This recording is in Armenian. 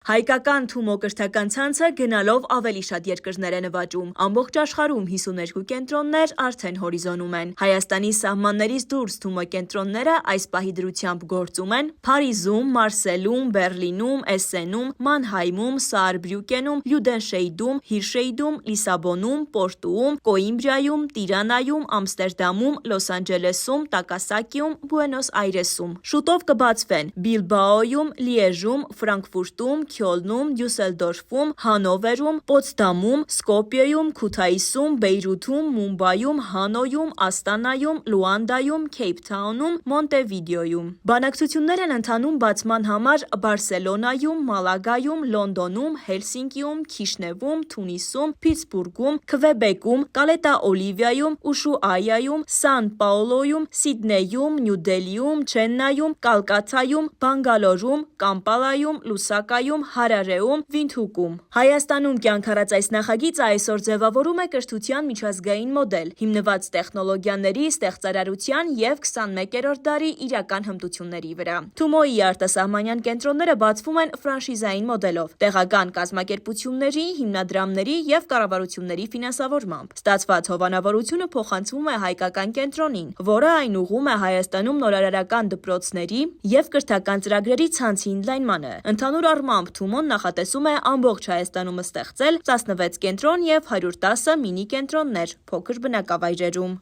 Հայկական Թումո կրթական ցանցը գնալով ավելի շատ երկրներ է նվաճում։ Ամբողջ աշխարհում 52 կենտրոններ արդեն հորիզոնում են։ Հայաստանի սահմաններից դուրս Թումո կենտրոնները այս պահի դրությամբ գործում են Փարիզում, Մարսելում, Բեռլինում, Էսսենում, Մանհայմում, Սаарբրյուկենում, Լյուդենշեիդում, Հիրշեիդում, Լիսաբոնում, Պորտուում, Կոիմբրայում, Տիրանայում, Ամստերդամում, Լոս Անջելեսում, Տակասակիում, Բուենոս Այրեսում։ Շուտով կբացվեն Բիլբաոյում, Լիեժում, Ֆրանկֆուրտում, Քյոլնում, Դյուսելդորֆում, Հանովերում, Պոցդամում, Սկոպիեում, Քութայիսում, Բեյրութում, Մումբայում, Հանոյում, Աստանայում, Լուանդայում, Քեյփթաունում, Մոնտեվիդեոյում։ Բանակցություններ են ընթանում բացման համար Բարսելոնայում, Մալագայում, Լոնդոնում, Հելսինկիում, Քիշնևում, Թունիսում, Փիթսբուրգում, Քվեբեկում, Կալետա Օլիվիայում, Ուշուայայում, Սան Պաուլոյում, Սիդնեյում, Նյու Դելիում, Չեննայում, Կալկաթայում, Բանգալորում, Կամպալայում, Լուսակայում, Հարարեում, Վինդհուկում։ Հայաստանում կյանք առած այս նախագիծը այսօր ձևավորում է կրթության միջազգային մոդել, հիմնված տեխնոլոգիաների, ստեղծարարության և 21-րդ դարի իրական հմտությունների վրա։ Թումոյի արտասահմանյան կենտրոնները բացվում են ֆրանշիզային մոդելով, տեղական կազմակերպությունների, հիմնադրամների և կառավարությունների ֆինանսավորմամբ։ Ստացված հովանավորությունը փոխանցվում է հայկական կենտրոնին, որը այն ուղղում է Հայաստանում նորարարական դպրոցների և կրթական ծրագրերի ցանցի ընդլայնմանը։ Ընդհանուր առմամբ Թումոն նախատեսում է ամբողջ Հայաստանում ստեղծել 16 կենտրոն և 110 մինի կենտրոններ փոքր բնակավայրերում։